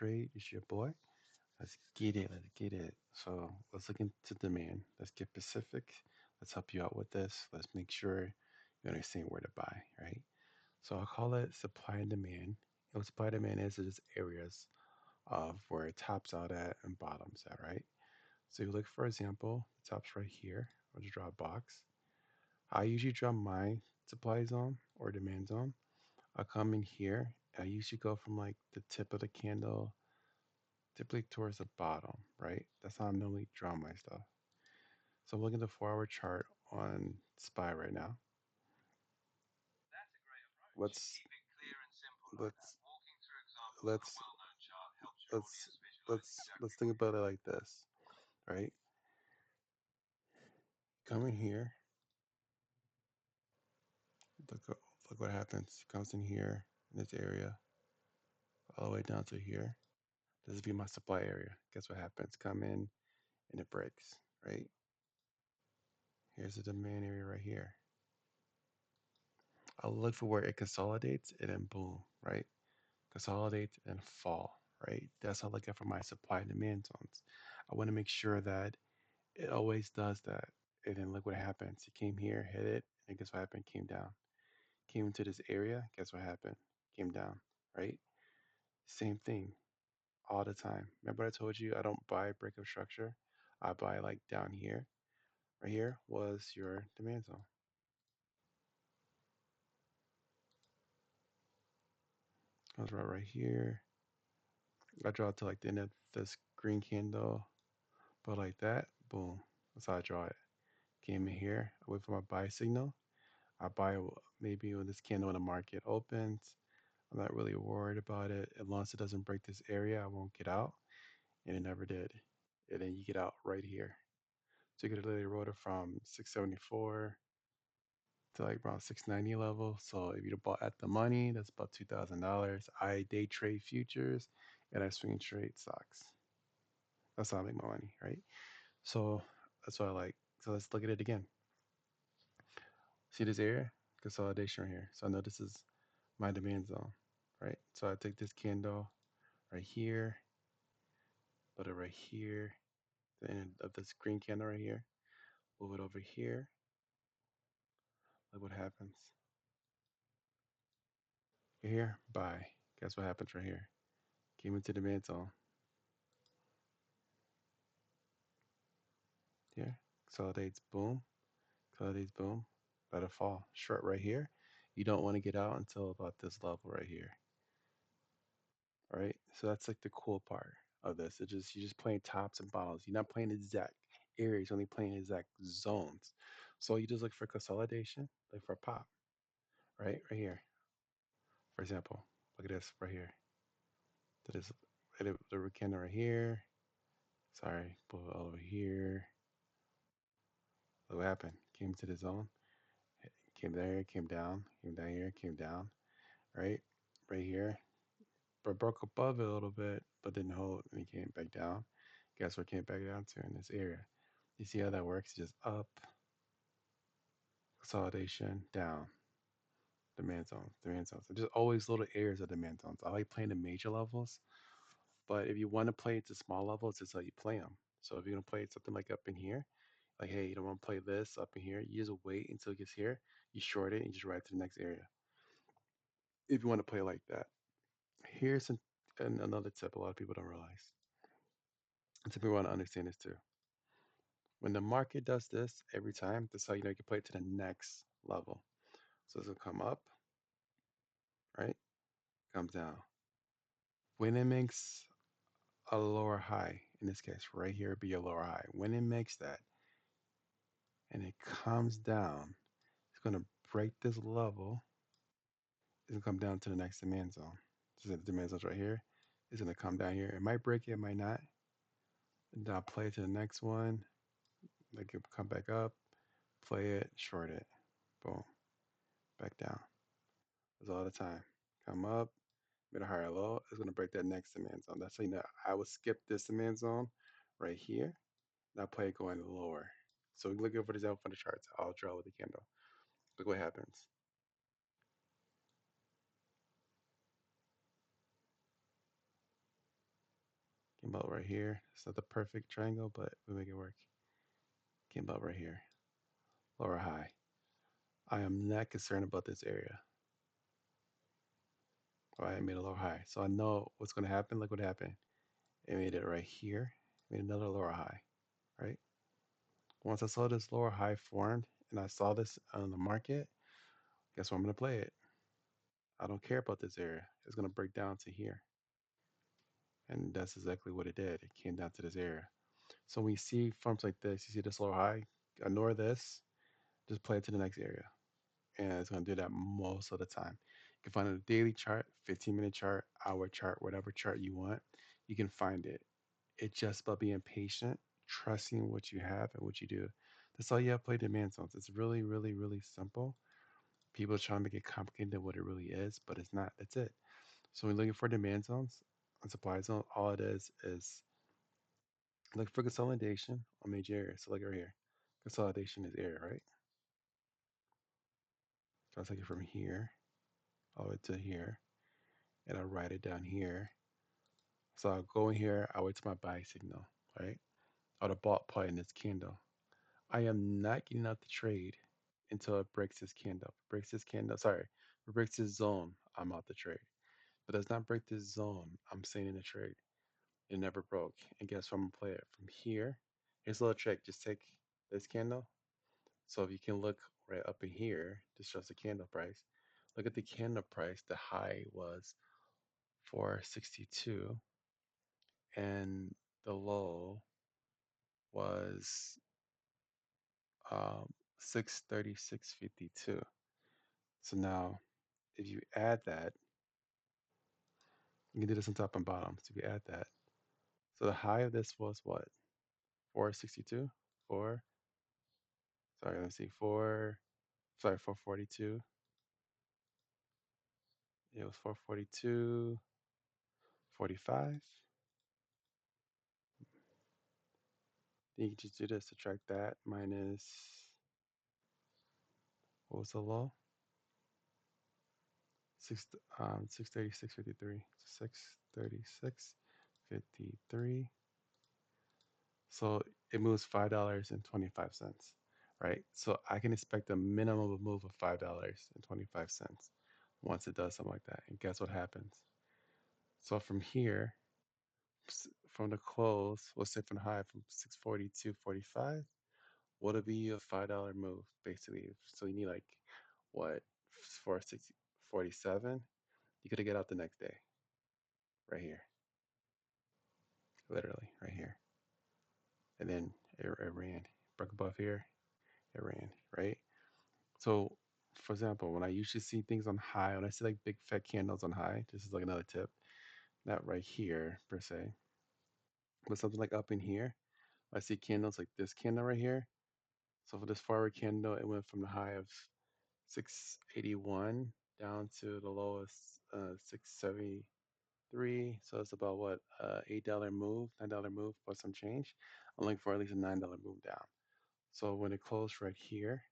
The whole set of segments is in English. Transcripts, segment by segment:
Trade. It's your boy. Let's get it. Let's get it. So let's look into demand. Let's get specific. Let's help you out with this. Let's make sure you understand where to buy, right? So I'll call it supply and demand. And what supply and demand is just areas of where it tops out at and bottoms at, right? So you look, for example, the top's right here. I'll just draw a box. I usually draw my supply zone or demand zone. I'll come in here. I usually go from like the tip of the candle typically towards the bottom, right? That's how I normally draw my stuff. So I'm looking at the 4 hour chart on SPY right now. Let's let's let's let's think about it like this, right? Come in here, look look what happens. Comes in here in this area, all the way down to here. This would be my supply area. Guess what happens? Come in and it breaks, right? Here's the demand area right here. I'll look for where it consolidates and then boom, right? Consolidate and fall, right? That's how I look at for my supply and demand zones. I want to make sure that it always does that. And then look what happens. It came here, hit it, and guess what happened? Came down. Came into this area, guess what happened? Came down, right? Same thing all the time. Remember I told you I don't buy breakup structure. I buy like down here. Right here was your demand zone. Comes right here. I draw it to like the end of this green candle, but like that, boom. That's how I draw it. Came in here, I wait for my buy signal. I buy maybe when this candle in the market opens. I'm not really worried about it. As long as it doesn't break this area, I won't get out. And it never did. And then you get out right here. So you could literally rode it from 674 to like around 690 level. So if you bought at the money, that's about $2,000. I day trade futures and I swing trade stocks. That's how I make my money, right? So that's what I like. So let's look at it again. See this area? Consolidation right here. So I know this is my demand zone, right? So I take this candle right here, put it right here, the end of this green candle right here, move it over here. Look what happens. You're here, buy. Guess what happens right here? Came into demand zone. Here, consolidates, boom, consolidates, boom. Let it fall. Short right here. You don't want to get out until about this level right here. Right? So that's like the cool part of this. It just you're just playing tops and bottoms. You're not playing exact areas, you're only playing exact zones. So you just look for consolidation, look for a pop, right? Right here. For example, look at this right here. That is the candle right here. Sorry, pull it all over here. Look what happened. Came to the zone, came there, came down here, came down, right? Right here. But broke above it a little bit, but didn't hold and he came back down. Guess what came back down to in this area? You see how that works? Just up, consolidation, down, demand zones. There's always little areas of demand zones. I like playing the major levels, but if you want to play it to small levels, it's how you play them. So if you're gonna play it something like up in here, like hey, you don't want to play this up in here, you just wait until it gets here, you short it, and you just ride to the next area. If you want to play like that, here's another tip a lot of people don't realize. And some people want to understand this too. When the market does this every time, that's how you know you can play it to the next level. So it's gonna come up, right? Comes down. When it makes a lower high, in this case, right here be a lower high. When it makes that and it comes down, it's gonna break this level. It's gonna come down to the next demand zone. So the demand zone's right here. It's gonna come down here. It might break it, it might not. And then I'll play it to the next one. Like it come back up, play it, short it, boom, back down. That's all the time. Come up, mid or higher low, it's gonna break that next demand zone. That's how you know I would skip this demand zone right here. And I play it going lower. So we look over the example for the charts. I'll draw with the candle. Look what happens. Came about right here. It's not the perfect triangle, but we make it work. Came about right here. Lower high. I am not concerned about this area. All right, I made a lower high. So I know what's going to happen. Look what happened. It made it right here. Made another lower high, right? Once I saw this lower high formed and I saw this on the market, guess what? I'm going to play it. I don't care about this area. It's going to break down to here. And that's exactly what it did. It came down to this area. So when you see forms like this, you see this lower high, ignore this, just play it to the next area. And it's going to do that most of the time. You can find it a daily chart, 15-minute chart, hour chart, whatever chart you want. You can find it. It's just about being patient, trusting what you have and what you do. That's all you have to play demand zones. It's really, really, really simple. People try to make it complicated than what it really is, but it's not. That's it. So when you're looking for demand zones and supply zone, all it is look for consolidation on major areas. So like right here, consolidation is area, right? So I'll take it from here all the way to here, and I'll write it down here. So I'll go in here, I'll wait to my buy signal, right? Or the bought part in this candle. I am not getting out the trade until it breaks this candle. Breaks this candle, sorry, if it breaks this zone, I'm out the trade. But does not break this zone, I'm staying in the trade. It never broke. And guess what? I'm gonna play it from here. Here's a little trick. Just take this candle. So if you can look right up in here, this shows the candle price. Look at the candle price. The high was 462 and the low was 636.52. So now if you add that, you can do this on top and bottom. So if you add that, so the high of this was what? 462? 4, sorry, let's see, 4, sorry, 442. It was 442, 45. Then you can just do this, subtract that minus, what was the low? 636.53. 636.53. So it moves $5.25, right? So I can expect a minimum of move of $5.25 once it does something like that. And guess what happens? So from here, from the close, let's say from the high from 642.45, what'll be a $5 move basically? So you need like what, 447? You could get out the next day, right here, literally right here, and then it ran, broke above here, it ran, right? So, for example, when I usually see things on high, when I see like big fat candles on high, this is like another tip, not right here per se, but something like up in here. I see candles like this candle right here. So for this forward candle, it went from the high of 681 down to the lowest 673. So it's about what, $8 move, $9 move plus some change. I'm looking for at least a $9 move down. So when it closed right here,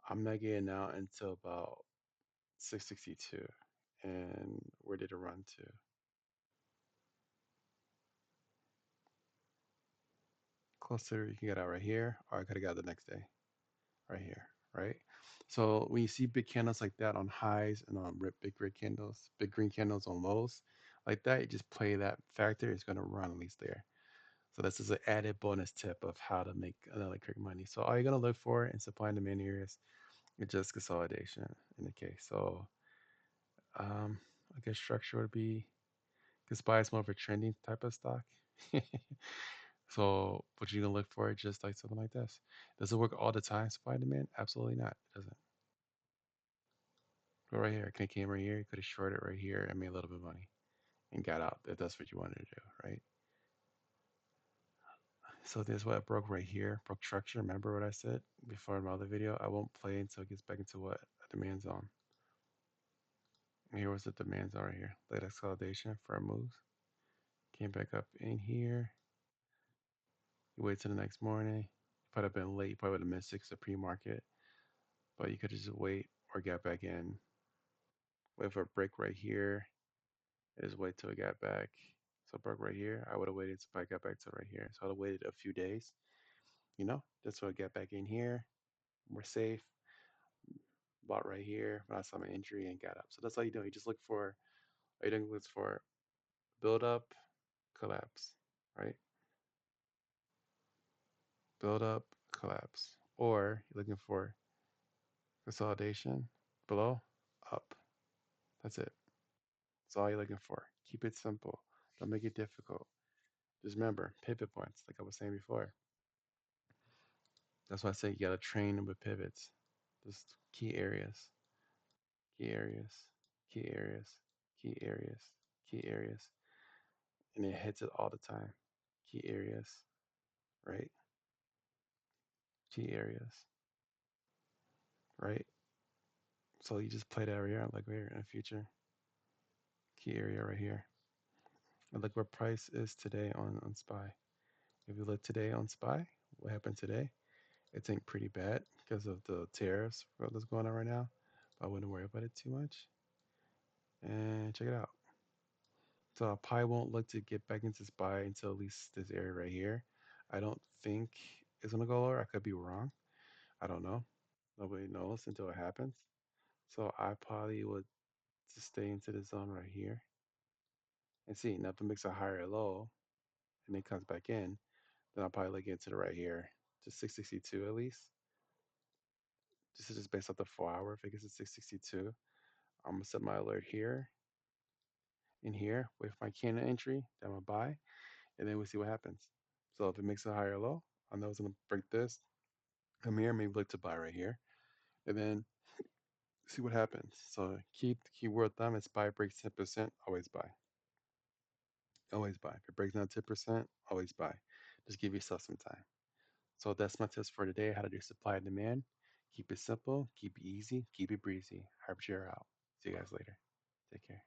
I'm not getting out until about 662. And where did it run to? Closer, you can get out right here, or I could have got the next day, right here, right? So when you see big candles like that on highs and on big red candles, big green candles on lows, like that, you just play that factor. It's going to run at least there. So this is an added bonus tip of how to make another quick money. So all you're going to look for in supply and demand areas is just consolidation in the case. So I guess structure would be, because SPY is more of a trending type of stock. So what you're gonna look for is just like something like this. Does it work all the time, supply and demand? Absolutely not. It doesn't. But right here, it came right here. You could have shorted right here and made a little bit of money and got out if that's what you wanted to do, right? So this is what broke right here, broke structure. Remember what I said before in my other video? I won't play until it gets back into what? A demand zone. And here was the demand zone right here. Late consolidation for our moves. Came back up in here. You wait till the next morning. Probably have been late. Probably would have missed six of pre-market. But you could just wait or get back in. Wait for a break right here. Just wait till it got back. So it broke right here. I would have waited till I got back to right here. So I'd have waited a few days, just so I get back in here. We're safe. Bought right here when I saw my injury and got up. So that's all you do. You just look for, all you doing is for build up, collapse, right? Build up, collapse. Or you're looking for consolidation, below, up. That's it. That's all you're looking for. Keep it simple. Don't make it difficult. Just remember pivot points, like I was saying before. That's why I say you gotta train with pivots. Just key areas, key areas, key areas, key areas, key areas. And it hits it all the time. Key areas, right? Key areas, right? So you just play that area like we're in the future. Key area right here. And look where price is today on SPY. If you look today on SPY, what happened today? It's ain't pretty bad because of the tariffs that's going on right now. But I wouldn't worry about it too much. And check it out. So Pi won't look to get back into SPY until at least this area right here. I don't think it's gonna go lower. I could be wrong. I don't know. Nobody knows until it happens. So I probably would just stay into the zone right here and see. Now if it makes a higher low and then comes back in, then I'll probably look into the right here to 662 at least. This is just based off the 4 hour. If it gets to 662, I'm gonna set my alert here and here with my candle entry that I'm gonna buy, and then we'll see what happens. So if it makes a higher low, I know it's gonna break this. Come here, maybe look to buy right here, and then see what happens. So key word of thumb is buy breaks 10%, always buy. Always buy. If it breaks down 10%, always buy. Just give yourself some time. So that's my tips for today. How to do supply and demand. Keep it simple, keep it easy, keep it breezy. Harp out. See you guys later. Take care.